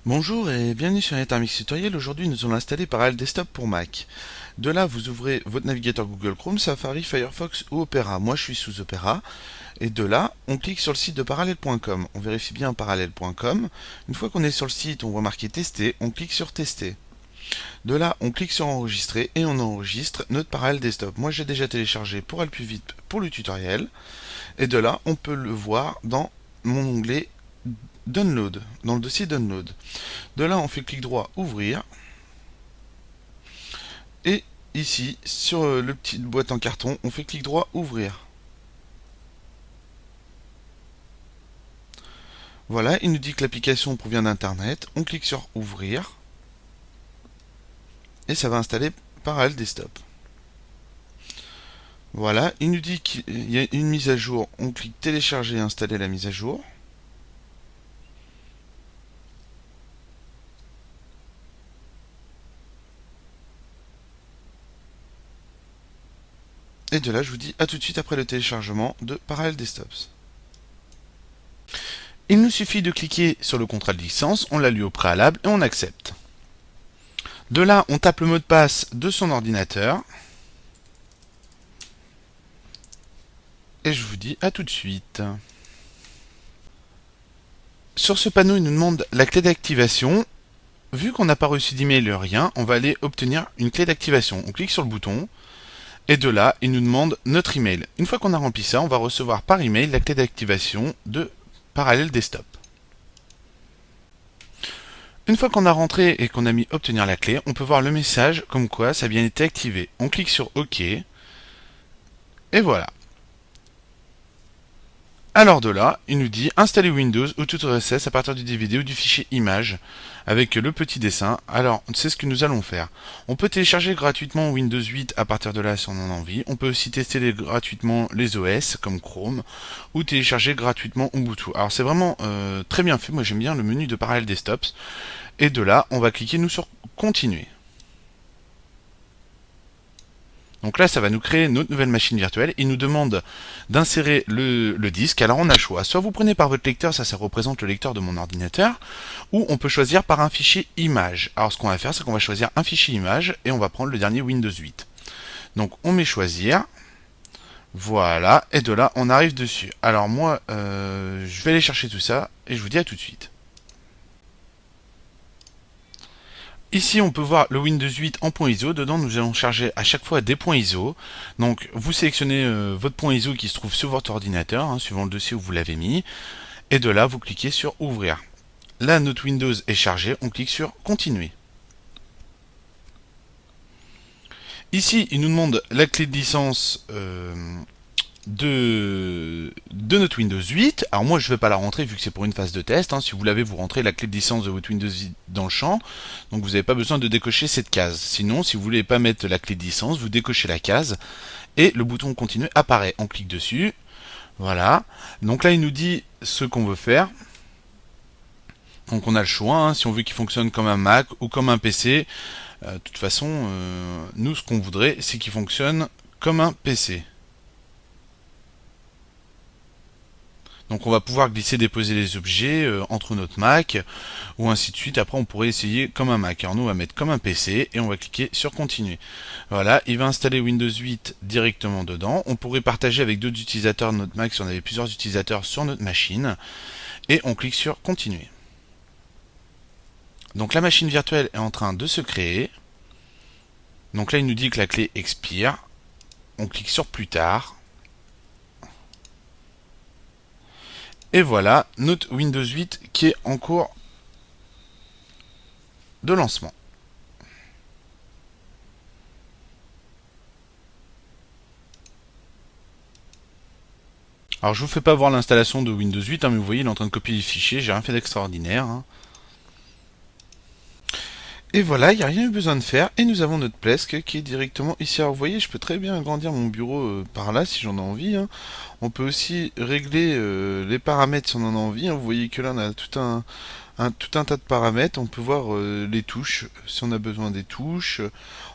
Bonjour et bienvenue sur Nethermix Tutoriel. Aujourd'hui, nous allons installer Parallel Desktop pour Mac. De là, vous ouvrez votre navigateur Google Chrome, Safari, Firefox ou Opera. Moi, je suis sous Opera. Et de là, on clique sur le site de parallèle.com. On vérifie bien parallèle.com. Une fois qu'on est sur le site, on voit marqué Tester. On clique sur Tester. De là, on clique sur Enregistrer et on enregistre notre Parallel Desktop. Moi, j'ai déjà téléchargé pour aller plus vite pour le tutoriel. Et de là, on peut le voir dans mon onglet Download, dans le dossier Download. De là, on fait clic droit Ouvrir. Et ici, sur le petit boîte en carton, on fait clic droit Ouvrir. Voilà, il nous dit que l'application provient d'Internet. On clique sur Ouvrir. Et ça va installer Parallel Desktop. Voilà, il nous dit qu'il y a une mise à jour. On clique Télécharger et installer la mise à jour. Et de là, je vous dis à tout de suite après le téléchargement de Parallel Desktops. Il nous suffit de cliquer sur le contrat de licence, on l'a lu au préalable et on accepte. De là, on tape le mot de passe de son ordinateur. Et je vous dis à tout de suite. Sur ce panneau, il nous demande la clé d'activation. Vu qu'on n'a pas reçu d'email ou rien, on va aller obtenir une clé d'activation. On clique sur le bouton. Et de là, il nous demande notre email. Une fois qu'on a rempli ça, on va recevoir par email la clé d'activation de Parallel Desktop. Une fois qu'on a rentré et qu'on a mis obtenir la clé, on peut voir le message comme quoi ça a bien été activé. On clique sur OK. Et voilà. Alors de là, il nous dit installer Windows ou tout RSS à partir du DVD ou du fichier image avec le petit dessin. Alors c'est ce que nous allons faire. On peut télécharger gratuitement Windows 8 à partir de là si on en a envie. On peut aussi tester gratuitement les OS comme Chrome ou télécharger gratuitement Ubuntu. Alors c'est vraiment très bien fait. Moi j'aime bien le menu de Parallel Desktops. Et de là, on va cliquer nous sur continuer. Donc là, ça va nous créer notre nouvelle machine virtuelle. Il nous demande d'insérer le disque. Alors on a le choix. Soit vous prenez par votre lecteur, ça représente le lecteur de mon ordinateur, ou on peut choisir par un fichier image. Alors ce qu'on va faire, c'est qu'on va choisir un fichier image et on va prendre le dernier Windows 8. Donc on met choisir. Voilà. Et de là, on arrive dessus. Alors moi, je vais aller chercher tout ça et je vous dis à tout de suite. Ici, on peut voir le Windows 8 en point ISO. Dedans, nous allons charger à chaque fois des points ISO. Donc, vous sélectionnez votre point ISO qui se trouve sur votre ordinateur, suivant le dossier où vous l'avez mis. Et de là, vous cliquez sur Ouvrir. Là, notre Windows est chargé. On clique sur Continuer. Ici, il nous demande la clé de licence de notre Windows 8. Alors moi je ne vais pas la rentrer vu que c'est pour une phase de test. Si vous l'avez, vous rentrez la clé de licence de votre Windows 8 dans le champ. Donc vous n'avez pas besoin de décocher cette case. Sinon, si vous voulez pas mettre la clé de licence, vous décochez la case et le bouton continuer apparaît. On clique dessus. Voilà. Donc là il nous dit ce qu'on veut faire. Donc on a le choix, si on veut qu'il fonctionne comme un Mac ou comme un PC. De toute façon, nous ce qu'on voudrait, c'est qu'il fonctionne comme un PC. Donc on va pouvoir glisser, déposer les objets entre notre Mac ou ainsi de suite. Après on pourrait essayer comme un Mac. Alors nous on va mettre comme un PC et on va cliquer sur continuer. Voilà, il va installer Windows 8 directement dedans. On pourrait partager avec d'autres utilisateurs de notre Mac si on avait plusieurs utilisateurs sur notre machine. Et on clique sur continuer. Donc la machine virtuelle est en train de se créer. Donc là il nous dit que la clé expire. On clique sur plus tard. Et voilà notre Windows 8 qui est en cours de lancement. Alors je vous fais pas voir l'installation de Windows 8, mais vous voyez il est en train de copier les fichiers, j'ai rien fait d'extraordinaire. Et voilà, il n'y a rien eu besoin de faire, et nous avons notre Plesk qui est directement ici. Alors vous voyez, je peux très bien agrandir mon bureau par là si j'en ai envie. On peut aussi régler les paramètres si on en a envie. Vous voyez que là on a tout un tas de paramètres. On peut voir les touches si on a besoin des touches.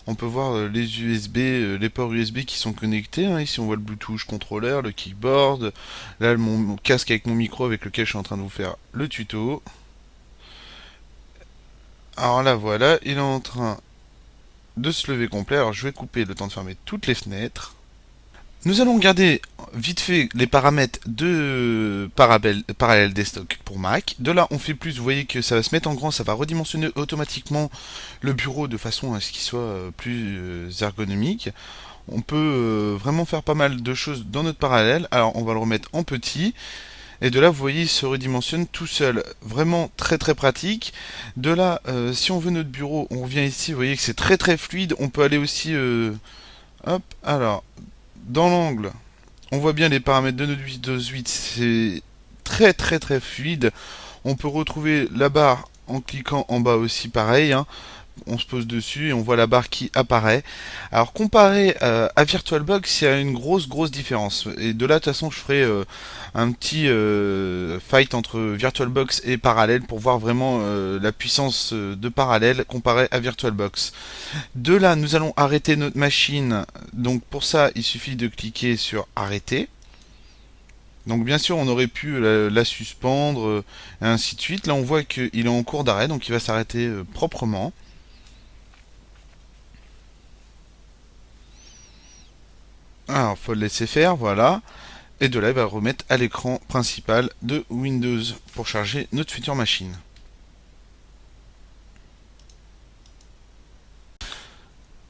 On peut voir les USB, les ports USB qui sont connectés. Ici on voit le Bluetooth controller, le keyboard. Là mon casque avec mon micro avec lequel je suis en train de vous faire le tuto. Alors là, voilà, il est en train de se lever complet. Alors je vais couper le temps de fermer toutes les fenêtres. Nous allons regarder vite fait les paramètres de Parallel Desktop pour Mac. De là, on fait plus, vous voyez que ça va se mettre en grand, ça va redimensionner automatiquement le bureau de façon à ce qu'il soit plus ergonomique. On peut vraiment faire pas mal de choses dans notre parallèle. Alors, on va le remettre en petit. Et de là, vous voyez, il se redimensionne tout seul. Vraiment très très pratique. De là, si on veut notre bureau, on revient ici. Vous voyez que c'est très très fluide. On peut aller aussi... hop, alors, dans l'angle, on voit bien les paramètres de notre Windows 8. C'est très très très fluide. On peut retrouver la barre en cliquant en bas aussi, pareil, hein. On se pose dessus et on voit la barre qui apparaît. Alors comparé à VirtualBox, il y a une grosse différence. Et de là, de toute façon, je ferai un petit fight entre VirtualBox et Parallel pour voir vraiment la puissance de Parallel comparé à VirtualBox. De là, nous allons arrêter notre machine. Donc pour ça, il suffit de cliquer sur arrêter. Donc bien sûr, on aurait pu la suspendre, et ainsi de suite. Là, on voit qu'il est en cours d'arrêt, donc il va s'arrêter proprement. Alors, faut le laisser faire, voilà. Et de là, il va remettre à l'écran principal de Windows pour charger notre future machine.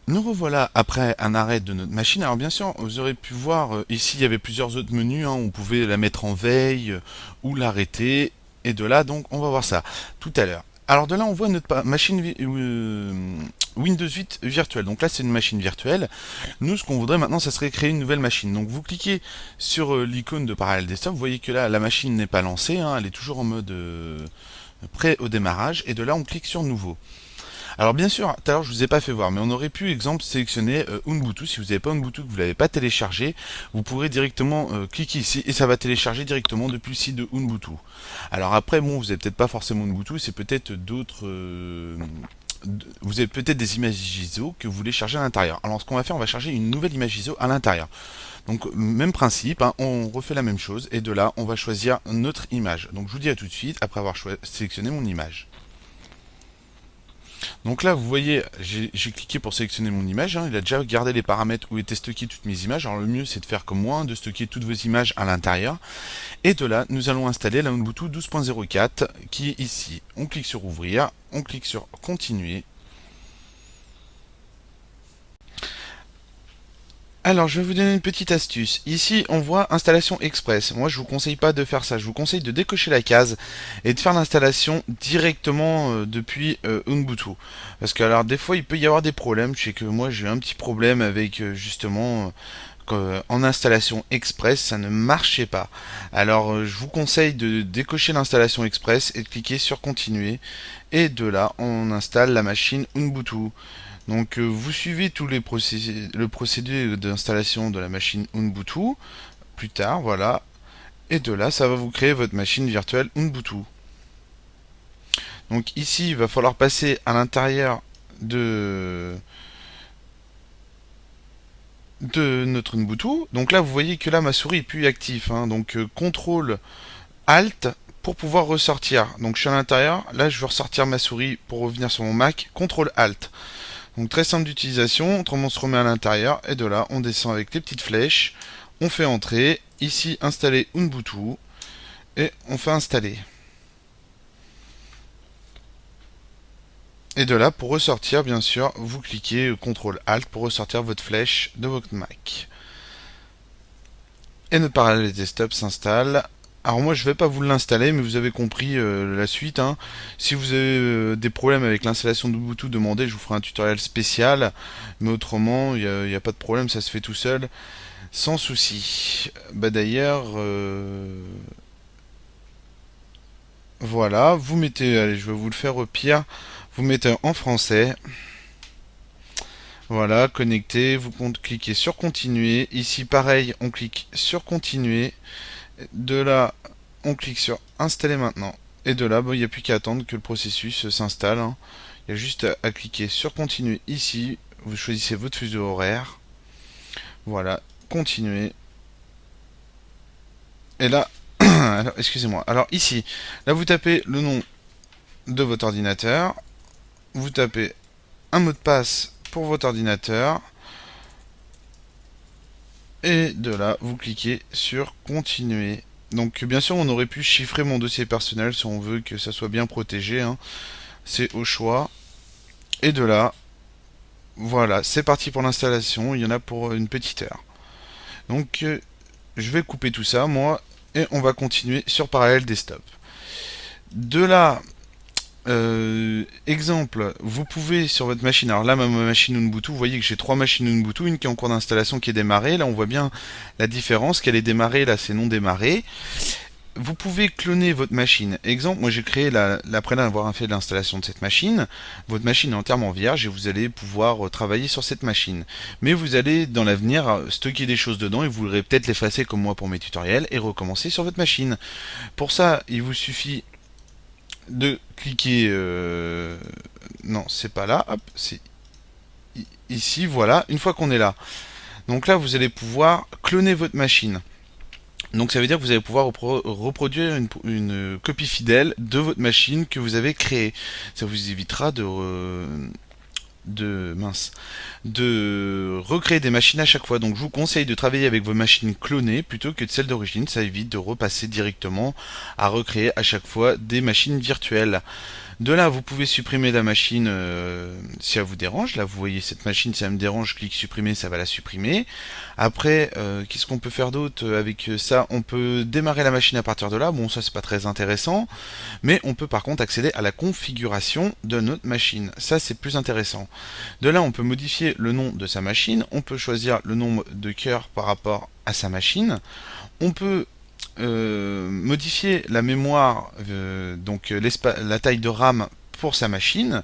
Nous revoilà après un arrêt de notre machine. Alors bien sûr, vous aurez pu voir, ici il y avait plusieurs autres menus, hein. On pouvait la mettre en veille ou l'arrêter. Et de là, donc, on va voir ça tout à l'heure. Alors de là, on voit notre machine Windows 8 virtuelle. Donc là, c'est une machine virtuelle. Nous, ce qu'on voudrait maintenant, ça serait créer une nouvelle machine. Donc vous cliquez sur l'icône de Parallel Desktop. Vous voyez que là, la machine n'est pas lancée, hein. Elle est toujours en mode prêt au démarrage. Et de là, on clique sur Nouveau. Alors bien sûr, tout à l'heure je vous ai pas fait voir, mais on aurait pu, exemple, sélectionner Ubuntu. Si vous n'avez pas Ubuntu, que vous l'avez pas téléchargé, vous pourrez directement cliquer ici et ça va télécharger directement depuis le site de Ubuntu. Alors après, bon, vous avez peut-être pas forcément Ubuntu, c'est peut-être d'autres... vous avez peut-être des images ISO que vous voulez charger à l'intérieur. Alors ce qu'on va faire, on va charger une nouvelle image ISO à l'intérieur. Donc même principe, hein, on refait la même chose et de là, on va choisir notre image. Donc je vous dis à tout de suite après avoir sélectionné mon image. Donc là, vous voyez, j'ai cliqué pour sélectionner mon image, hein. Il a déjà gardé les paramètres où étaient stockées toutes mes images. Alors le mieux, c'est de faire comme moi, de stocker toutes vos images à l'intérieur. Et de là, nous allons installer la Ubuntu 12.04 qui est ici. On clique sur Ouvrir, on clique sur Continuer. Alors, je vais vous donner une petite astuce. Ici, on voit installation express. Moi, je vous conseille pas de faire ça. Je vous conseille de décocher la case et de faire l'installation directement depuis Ubuntu. Parce que, alors, des fois, il peut y avoir des problèmes. Je sais que moi, j'ai eu un petit problème avec justement en installation express, ça ne marchait pas. Alors, je vous conseille de décocher l'installation express et de cliquer sur continuer. Et de là, on installe la machine Ubuntu. Donc vous suivez tous les le procédé d'installation de la machine Ubuntu, plus tard, voilà, et de là ça va vous créer votre machine virtuelle Ubuntu. Donc ici il va falloir passer à l'intérieur de notre Ubuntu. Donc là vous voyez que là ma souris est plus active, hein. Donc CTRL ALT pour pouvoir ressortir. Donc je suis à l'intérieur, là je veux ressortir ma souris pour revenir sur mon Mac, CTRL ALT. Donc très simple d'utilisation, autrement on se remet à l'intérieur et de là on descend avec les petites flèches, on fait entrer, ici installer Ubuntu et on fait installer. Et de là pour ressortir bien sûr vous cliquez CTRL ALT pour ressortir votre flèche de votre Mac. Et notre Parallel Desktop s'installe. Alors moi je vais pas vous l'installer mais vous avez compris la suite, hein. Si vous avez des problèmes avec l'installation d'Ubuntu, demandez, je vous ferai un tutoriel spécial. Mais autrement il n'y a pas de problème, ça se fait tout seul, sans souci. Bah d'ailleurs voilà, vous mettez, allez je vais vous le faire au pire, vous mettez en français. Voilà, connecté, vous cliquez sur continuer. Ici pareil, on clique sur continuer. De là, on clique sur installer maintenant. Et de là, il n'y a plus qu'à attendre que le processus s'installe, hein. Il y a juste à cliquer sur continuer ici. Vous choisissez votre fuseau horaire. Voilà, continuer. Et là, alors excusez-moi. Alors ici, là vous tapez le nom de votre ordinateur. vous tapez un mot de passe pour votre ordinateur. Et de là, vous cliquez sur continuer. Donc bien sûr, on aurait pu chiffrer mon dossier personnel si on veut que ça soit bien protégé, hein. C'est au choix. Et de là, voilà, c'est parti pour l'installation. Il y en a pour une petite heure. Donc je vais couper tout ça, moi, et on va continuer sur Parallel Desktop. De là, exemple, vous pouvez sur votre machine, alors là ma machine Ubuntu, vous voyez que j'ai 3 machines Ubuntu, une qui est en cours d'installation qui est démarrée, là on voit bien la différence, qu'elle est démarrée, là c'est non démarré. Vous pouvez cloner votre machine. Exemple, moi j'ai créé après avoir fait l'installation de cette machine, votre machine est entièrement vierge et vous allez pouvoir travailler sur cette machine. Mais vous allez dans l'avenir stocker des choses dedans et vous voudrez peut-être l'effacer comme moi pour mes tutoriels et recommencer sur votre machine. Pour ça, il vous suffit de cliquer non c'est pas là, hop, c'est ici, voilà, une fois qu'on est là, donc là vous allez pouvoir cloner votre machine. Donc ça veut dire que vous allez pouvoir reproduire une copie fidèle de votre machine que vous avez créée. Ça vous évitera de recréer des machines à chaque fois. Donc je vous conseille de travailler avec vos machines clonées plutôt que de celles d'origine. Ça évite de repasser directement à recréer à chaque fois des machines virtuelles. De là, vous pouvez supprimer la machine si elle vous dérange. Là, vous voyez cette machine, si elle me dérange, je clique supprimer, ça va la supprimer. Après, qu'est-ce qu'on peut faire d'autre avec ça? On peut démarrer la machine à partir de là. Bon, ça, c'est pas très intéressant. Mais on peut par contre accéder à la configuration de notre machine. Ça, c'est plus intéressant. De là, on peut modifier le nom de sa machine. On peut choisir le nombre de cœurs par rapport à sa machine. On peut modifier la mémoire, donc la taille de RAM pour sa machine.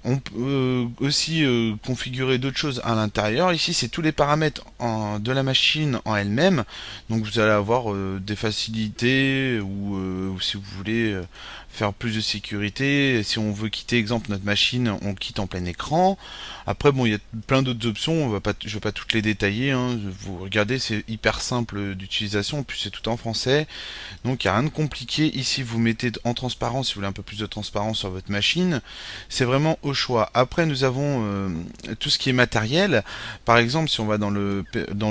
On peut aussi configurer d'autres choses à l'intérieur. Ici, c'est tous les paramètres de la machine en elle-même. Donc, vous allez avoir des facilités ou si vous voulez faire plus de sécurité. Si on veut quitter, exemple, notre machine, on quitte en plein écran. Après, bon, il y a plein d'autres options. Je vais pas toutes les détailler, hein. Vous regardez, c'est hyper simple d'utilisation. En plus, c'est tout en français. Donc, il n'y a rien de compliqué. Ici, vous mettez en transparence, si vous voulez un peu plus de transparence sur votre machine. C'est vraiment au choix. Après, nous avons tout ce qui est matériel. Par exemple, si on va dans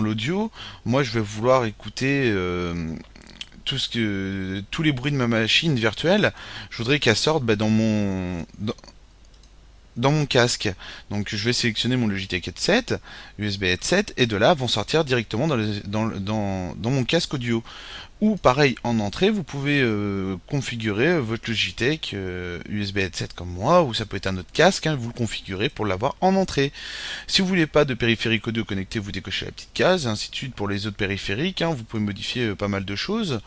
l'audio, moi, je vais vouloir écouter tous les bruits de ma machine virtuelle. Je voudrais qu'elle sorte dans mon casque. Donc je vais sélectionner mon Logitech Headset, USB Headset, et de là vont sortir directement dans mon casque audio. Ou pareil, en entrée, vous pouvez configurer votre Logitech USB Headset comme moi, ou ça peut être un autre casque, hein, vous le configurez pour l'avoir en entrée. Si vous voulez pas de périphérique audio connecté, vous décochez la petite case, ainsi de suite pour les autres périphériques, hein, vous pouvez modifier pas mal de choses.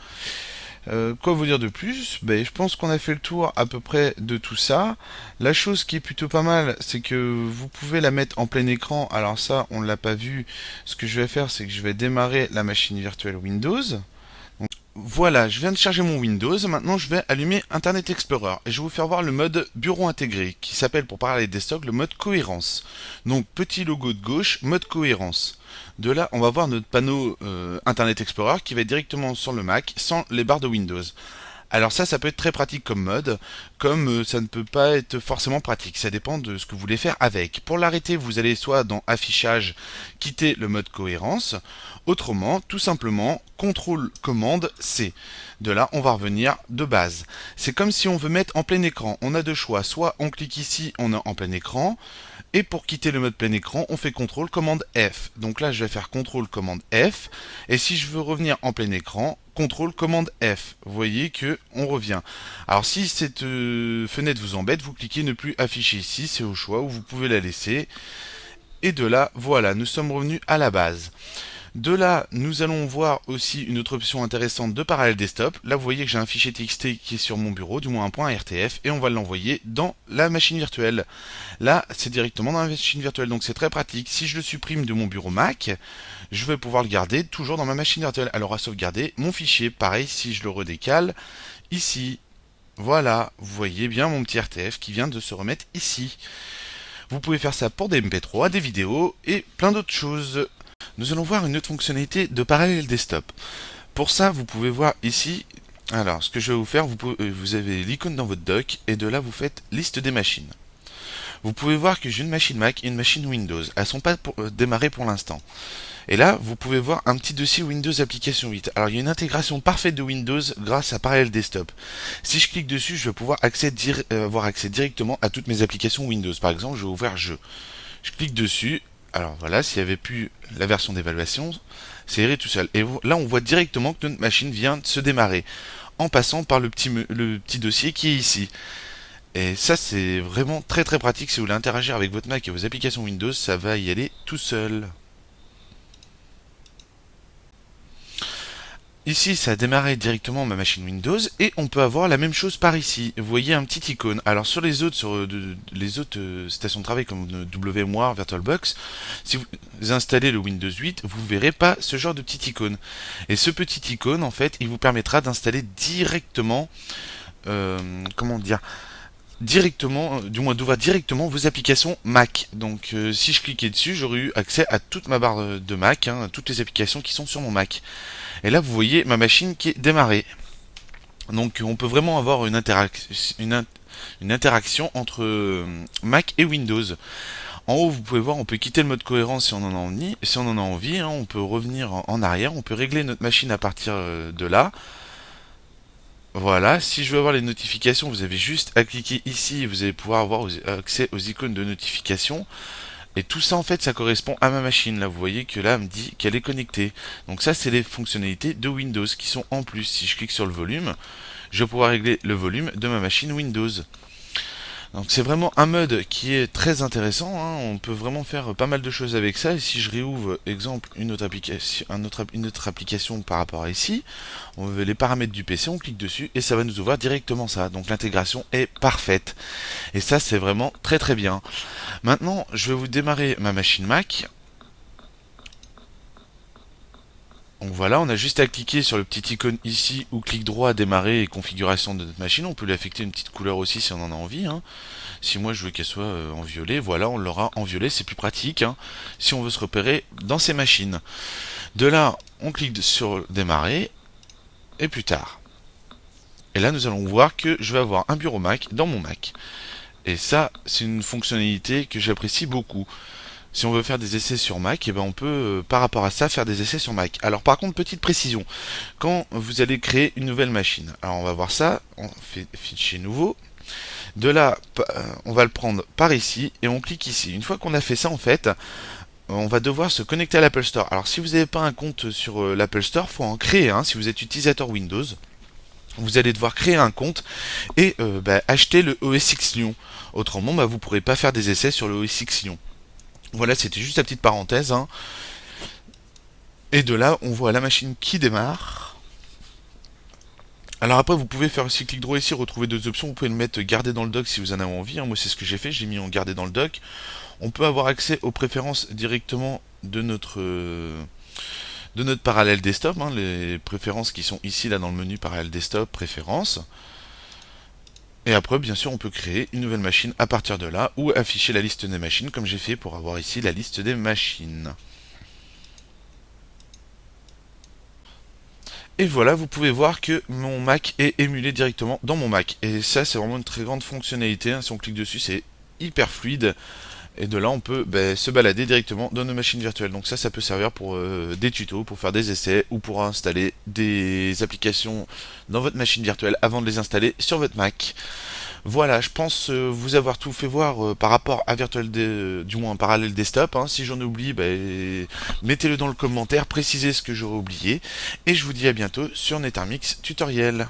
Quoi vous dire de plus? Ben, je pense qu'on a fait le tour à peu près de tout ça. La chose qui est plutôt pas mal, c'est que vous pouvez la mettre en plein écran. Alors ça, on ne l'a pas vu. Ce que je vais faire, c'est que je vais démarrer la machine virtuelle Windows. Donc, voilà, je viens de charger mon Windows. Maintenant, je vais allumer Internet Explorer. Et je vais vous faire voir le mode bureau intégré, qui s'appelle pour parler desktop le mode cohérence. Donc, petit logo de gauche, mode cohérence. De là, on va voir notre panneau Internet Explorer qui va être directement sur le Mac sans les barres de Windows. Alors ça peut être très pratique comme mode, comme ça ne peut pas être forcément pratique. Ça dépend de ce que vous voulez faire avec. Pour l'arrêter, vous allez soit dans Affichage, quitter le mode cohérence. Autrement, tout simplement, CTRL commande C. De là, on va revenir de base. C'est comme si on veut mettre en plein écran. On a deux choix. Soit on clique ici, on est en plein écran. Et pour quitter le mode plein écran, on fait CTRL commande F. Donc là, je vais faire CTRL commande F. Et si je veux revenir en plein écran, CTRL commande F. Vous voyez que on revient. Alors si cette fenêtre vous embête, vous cliquez ne plus afficher ici, c'est au choix, ou vous pouvez la laisser. Et de là, voilà, nous sommes revenus à la base. De là, nous allons voir aussi une autre option intéressante de Parallel Desktop. Là, vous voyez que j'ai un fichier TXT qui est sur mon bureau, du moins un point RTF, et on va l'envoyer dans la machine virtuelle. Là, c'est directement dans la machine virtuelle, donc c'est très pratique. Si je le supprime de mon bureau Mac, je vais pouvoir le garder toujours dans ma machine virtuelle. Alors à sauvegarder mon fichier, pareil, si je le redécale, ici, voilà, vous voyez bien mon petit RTF qui vient de se remettre ici. Vous pouvez faire ça pour des MP3, des vidéos et plein d'autres choses. Nous allons voir une autre fonctionnalité de Parallel Desktop. Pour ça, vous pouvez voir ici, alors ce que je vais vous faire, vous avez l'icône dans votre dock et de là vous faites liste des machines. vous pouvez voir que j'ai une machine Mac et une machine Windows. Elles sont pas démarrées pour l'instant. Et là, vous pouvez voir un petit dossier Windows Application 8. Alors, il y a une intégration parfaite de Windows grâce à Parallel Desktop. Si je clique dessus, je vais pouvoir avoir accès directement à toutes mes applications Windows. Par exemple, je vais ouvrir Jeux. Je clique dessus. Alors voilà, s'il n'y avait plus la version d'évaluation, c'est irait tout seul. Et là, on voit directement que notre machine vient de se démarrer en passant par le petit dossier qui est ici. Et ça, c'est vraiment très très pratique. Si vous voulez interagir avec votre Mac et vos applications Windows, ça va y aller tout seul. Ici, ça a démarré directement ma machine Windows et on peut avoir la même chose par ici. Vous voyez un petit icône. Alors sur les autres, stations de travail comme VMware, VirtualBox, si vous installez le Windows 8, vous verrez pas ce genre de petit icône. Et ce petit icône, en fait, il vous permettra d'installer directement, comment dire, directement, du moins d'ouvrir directement vos applications Mac. Donc si je cliquais dessus, j'aurais eu accès à toute ma barre de Mac, à toutes les applications qui sont sur mon Mac. Et là, vous voyez ma machine qui est démarrée. Donc, on peut vraiment avoir une interaction entre Mac et Windows. En haut, vous pouvez voir, on peut quitter le mode cohérence si on en a envie. Si on en a envie, hein, on peut revenir en arrière. On peut régler notre machine à partir de là. Voilà, si je veux avoir les notifications, vous avez juste à cliquer ici. Vous allez pouvoir avoir accès aux icônes de notification. Et tout ça, en fait, ça correspond à ma machine. Là, vous voyez que là, elle me dit qu'elle est connectée. Donc ça, c'est les fonctionnalités de Windows qui sont en plus. Si je clique sur le volume, je vais pouvoir régler le volume de ma machine Windows. Donc c'est vraiment un mode qui est très intéressant, hein. On peut vraiment faire pas mal de choses avec ça. Et si je réouvre, exemple, une autre application par rapport à ici, on veut les paramètres du PC, on clique dessus et ça va nous ouvrir directement ça. Donc l'intégration est parfaite. Et ça, c'est vraiment très très bien. Maintenant, je vais vous démarrer ma machine Mac. Donc voilà, on a juste à cliquer sur le petit icône ici ou clic droit à démarrer et configuration de notre machine. On peut lui affecter une petite couleur aussi si on en a envie, hein. Si moi je veux qu'elle soit en violet, voilà, on l'aura en violet, c'est plus pratique, hein, si on veut se repérer dans ces machines. De là, on clique sur démarrer et plus tard. Et là, nous allons voir que je vais avoir un bureau Mac dans mon Mac. Et ça, c'est une fonctionnalité que j'apprécie beaucoup. Si on veut faire des essais sur Mac, et ben on peut, par rapport à ça, faire des essais sur Mac. Alors par contre, petite précision, quand vous allez créer une nouvelle machine, alors on va voir ça, on fait fichier nouveau, de là, on va le prendre par ici, et on clique ici. Une fois qu'on a fait ça, en fait, on va devoir se connecter à l'Apple Store. Alors si vous n'avez pas un compte sur l'Apple Store, il faut en créer un, si vous êtes utilisateur Windows. Vous allez devoir créer un compte et acheter le OS X Lyon. Autrement, vous ne pourrez pas faire des essais sur le OS X Lyon. Voilà, c'était juste la petite parenthèse, hein. Et de là, on voit la machine qui démarre. Alors après, vous pouvez faire aussi clic droit ici, retrouver d'autres options. Vous pouvez le mettre garder dans le dock si vous en avez envie, hein. Moi, c'est ce que j'ai fait, j'ai mis en garder dans le dock. On peut avoir accès aux préférences directement de notre parallèle desktop, hein, les préférences qui sont ici, là, dans le menu parallèle desktop, préférences. Et après, bien sûr, on peut créer une nouvelle machine à partir de là, ou afficher la liste des machines, comme j'ai fait pour avoir ici la liste des machines. Et voilà, vous pouvez voir que mon Mac est émulé directement dans mon Mac. Et ça, c'est vraiment une très grande fonctionnalité, hein. Si on clique dessus, c'est hyper fluide. Et de là, on peut se balader directement dans nos machines virtuelles. Donc ça peut servir pour des tutos, pour faire des essais, ou pour installer des applications dans votre machine virtuelle avant de les installer sur votre Mac. Voilà, je pense vous avoir tout fait voir par rapport à du moins Parallel Desktop, hein. Si j'en oublie, mettez-le dans le commentaire, précisez ce que j'aurais oublié. Et je vous dis à bientôt sur NetArmix Tutoriel.